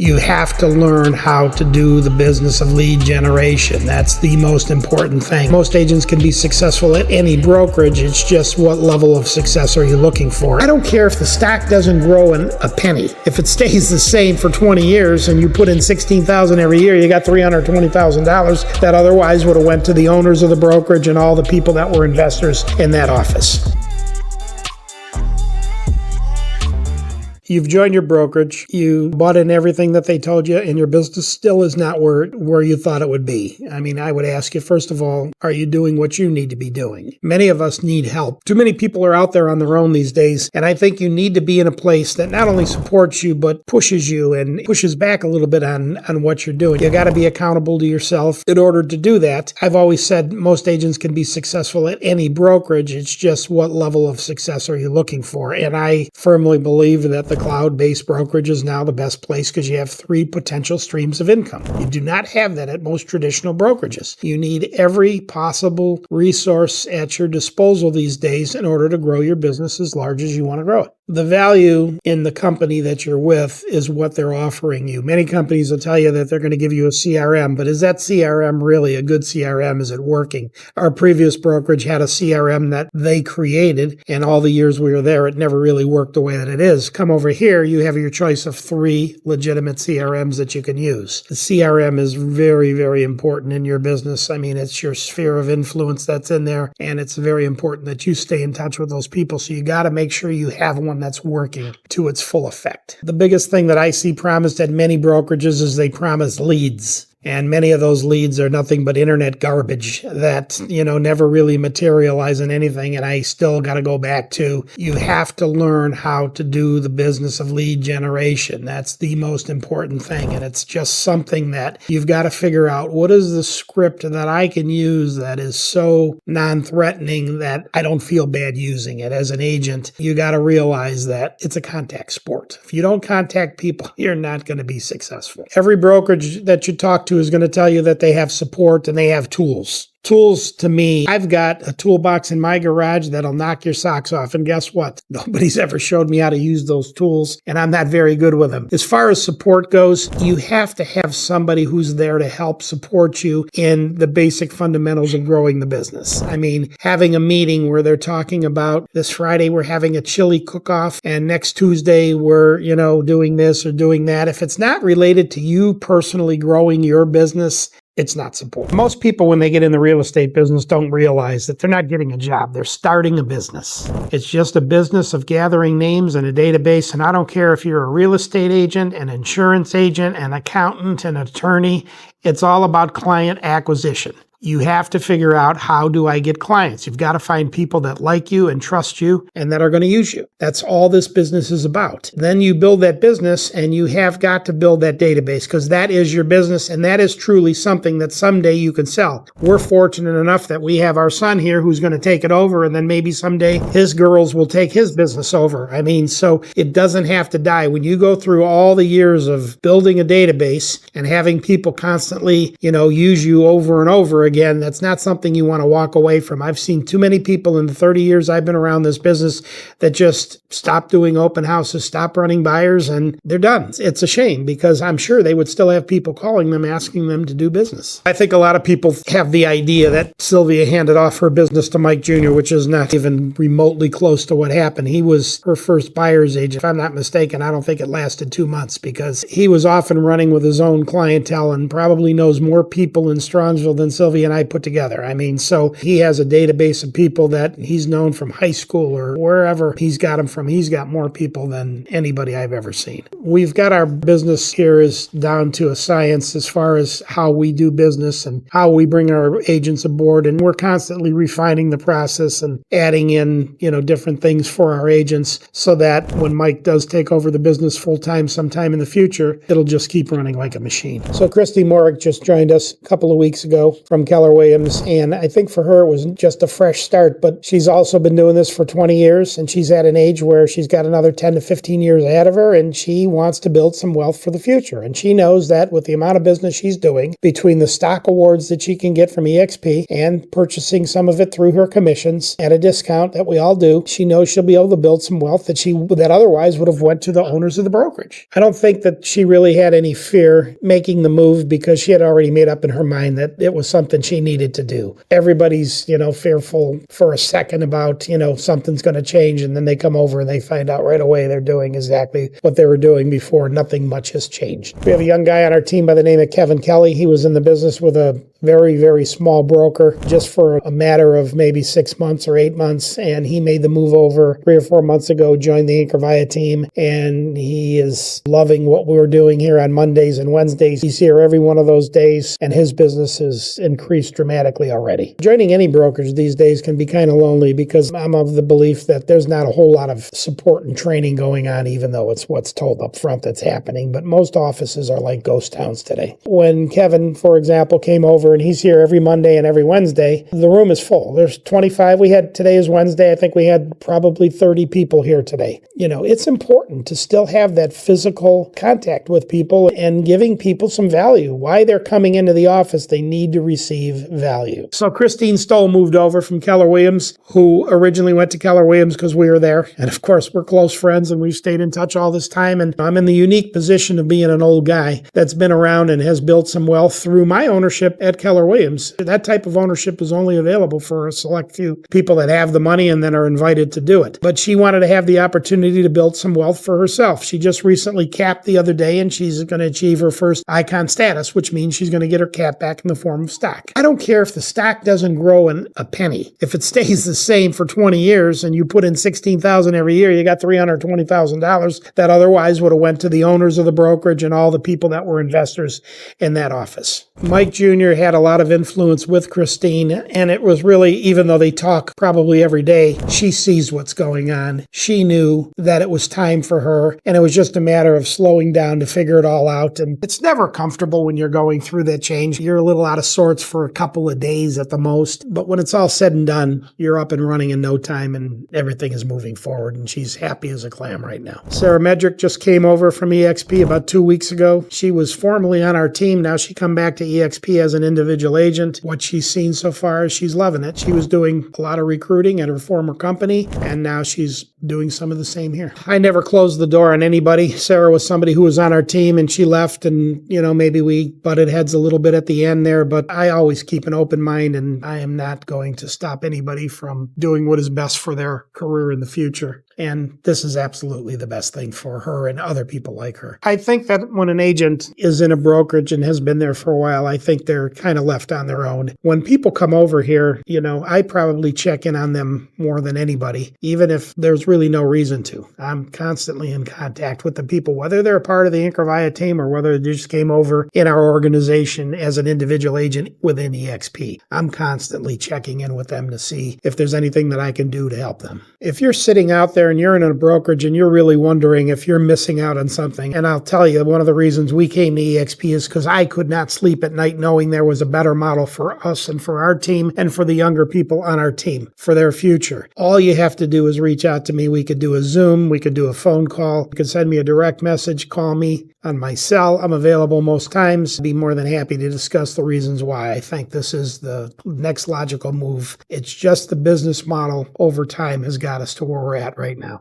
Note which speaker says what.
Speaker 1: You have to learn how to do the business of lead generation. That's the most important thing. Most agents can be successful at any brokerage. It's just what level of success are you looking for? I don't care if the stock doesn't grow a penny. If it stays the same for 20 years and you put in $16,000 every year, you got $320,000 that otherwise would have went to the owners of the brokerage and all the people that were investors in that office. You've joined your brokerage, you bought in everything that they told you, and your business still is not where you thought it would be. I mean, I would ask you, first of all, are you doing what you need to be doing? Many of us need help. Too many people are out there on their own these days, and I think you need to be in a place that not only supports you, but pushes you and pushes back a little bit on what you're doing. You got to be accountable to yourself in order to do that. I've always said most agents can be successful at any brokerage. It's just what level of success are you looking for? And I firmly believe that the cloud-based brokerage is now the best place because you have 3 potential streams of income. You do not have that at most traditional brokerages. You need every possible resource at your disposal these days in order to grow your business as large as you want to grow it. The value in the company that you're with is what they're offering you. Many companies will tell you that they're going to give you a CRM, but is that CRM really a good CRM? Is it working? Our previous brokerage had a CRM that they created, and all the years we were there, it never really worked the way that it is. Come over here, you have your choice of 3 legitimate CRMs that you can use. The CRM is very, very important in your business. I mean, it's your sphere of influence that's in there, and it's very important that you stay in touch with those people. So you got to make sure you have one that's working to its full effect. The biggest thing that I see promised at many brokerages is they promise leads. And many of those leads are nothing but internet garbage that, never really materialize in anything. And I still got to go back to, you have to learn how to do the business of lead generation. That's the most important thing. And it's just something that you've got to figure out, what is the script that I can use that is so non-threatening that I don't feel bad using it. As an agent, you got to realize that it's a contact sport. If you don't contact people, you're not going to be successful. Every brokerage that you talk to is going to tell you that they have support and they have tools. Tools, to me, I've got a toolbox in my garage that'll knock your socks off. And guess what? Nobody's ever showed me how to use those tools, and I'm not very good with them. As far as support goes, you have to have somebody who's there to help support you in the basic fundamentals of growing the business. I mean, having a meeting where they're talking about this Friday we're having a chili cook-off, and next Tuesday we're, doing this or doing that. If it's not related to you personally growing your business, it's not support. Most people, when they get in the real estate business, don't realize that they're not getting a job. They're starting a business. It's just a business of gathering names in a database. And I don't care if you're a real estate agent, an insurance agent, an accountant, an attorney. It's all about client acquisition. You have to figure out, how do I get clients? You've got to find people that like you and trust you and that are going to use you. That's all this business is about. Then you build that business, and you have got to build that database, because that is your business, and that is truly something that someday you can sell. We're fortunate enough that we have our son here who's going to take it over, and then maybe someday his girls will take his business over. I mean, so it doesn't have to die. When you go through all the years of building a database and having people constantly, use you over and over again, that's not something you want to walk away from. I've seen too many people in the 30 years I've been around this business that just stop doing open houses, stop running buyers, and they're done. It's a shame, because I'm sure they would still have people calling them, asking them to do business. I think a lot of people have the idea that Sylvia handed off her business to Mike Jr., which is not even remotely close to what happened. He was her first buyer's agent. If I'm not mistaken, I don't think it lasted 2 months, because he was off and running with his own clientele and probably knows more people in Strongsville than Sylvia and I put together. I mean, so he has a database of people that he's known from high school or wherever he's got them from. He's got more people than anybody I've ever seen. We've got our business here is down to a science as far as how we do business and how we bring our agents aboard. And we're constantly refining the process and adding in, different things for our agents, so that when Mike does take over the business full-time sometime in the future, it'll just keep running like a machine. So Christy Morrick just joined us a couple of weeks ago from Keller Williams, and I think for her it was just a fresh start, but she's also been doing this for 20 years, and she's at an age where she's got another 10 to 15 years ahead of her, and she wants to build some wealth for the future. And she knows that with the amount of business she's doing, between the stock awards that she can get from EXP and purchasing some of it through her commissions at a discount that we all do, she knows she'll be able to build some wealth that otherwise would have went to the owners of the brokerage. I don't think that she really had any fear making the move because she had already made up in her mind that it was something she needed to do. Everybody's, fearful for a second about, something's going to change, and then they come over and they find out right away they're doing exactly what they were doing before. Nothing much has changed. We have a young guy on our team by the name of Kevin Kelly. He was in the business with a very, very small broker just for a matter of maybe 6 months or 8 months, and he made the move over 3 or 4 months ago, joined the Increvia team, and he is loving what we're doing here on Mondays and Wednesdays. He's here every one of those days, and his business has increased dramatically already. Joining any brokerage these days can be kind of lonely because I'm of the belief that there's not a whole lot of support and training going on, even though it's what's told up front that's happening. But most offices are like ghost towns today. When Kevin, for example, came over and he's here every Monday and every Wednesday, the room is full. There's 25. Today is Wednesday. I think we had probably 30 people here today. It's important to still have that physical contact with people and giving people some value. Why they're coming into the office, they need to receive value. So Christine Stoll moved over from Keller Williams, who originally went to Keller Williams because we were there. And of course, we're close friends and we've stayed in touch all this time. And I'm in the unique position of being an old guy that's been around and has built some wealth through my ownership at Keller Williams. That type of ownership is only available for a select few people that have the money and then are invited to do it. But she wanted to have the opportunity to build some wealth for herself. She just recently capped the other day, and she's going to achieve her first icon status, which means she's going to get her cap back in the form of stock. I don't care if the stock doesn't grow in a penny. If it stays the same for 20 years and you put in $16,000 every year, you got $320,000 that otherwise would have went to the owners of the brokerage and all the people that were investors in that office. Mike Jr. had a lot of influence with Christine, and it was really, even though they talk probably every day, she sees what's going on. She knew that it was time for her, and it was just a matter of slowing down to figure it all out. And it's never comfortable when you're going through that change. You're a little out of sorts for a couple of days at the most, but when it's all said and done, you're up and running in no time, and everything is moving forward, and she's happy as a clam right now. Sarah Medrick just came over from EXP about 2 weeks ago. She was formerly on our team. Now she come back to EXP as an individual agent. What she's seen so far is she's loving it. She was doing a lot of recruiting at her former company, and now she's doing some of the same here. I never closed the door on anybody. Sarah was somebody who was on our team, and she left, and maybe we butted heads a little bit at the end there, but I always keep an open mind, and I am not going to stop anybody from doing what is best for their career in the future. And this is absolutely the best thing for her and other people like her. I think that when an agent is in a brokerage and has been there for a while, I think they're kind of left on their own. When people come over here, I probably check in on them more than anybody, even if there's really no reason to. I'm constantly in contact with the people, whether they're a part of the Increvia team or whether they just came over in our organization as an individual agent within EXP. I'm constantly checking in with them to see if there's anything that I can do to help them. If you're sitting out there and you're in a brokerage and you're really wondering if you're missing out on something, and I'll tell you, one of the reasons we came to EXP is because I could not sleep at night knowing there was a better model for us and for our team and for the younger people on our team for their future. All you have to do is reach out to me. We could do a Zoom. We could do a phone call. You could send me a direct message. Call me on my cell. I'm available most times. I'd be more than happy to discuss the reasons why I think this is the next logical move. It's just the business model over time has got us to where we're at right now.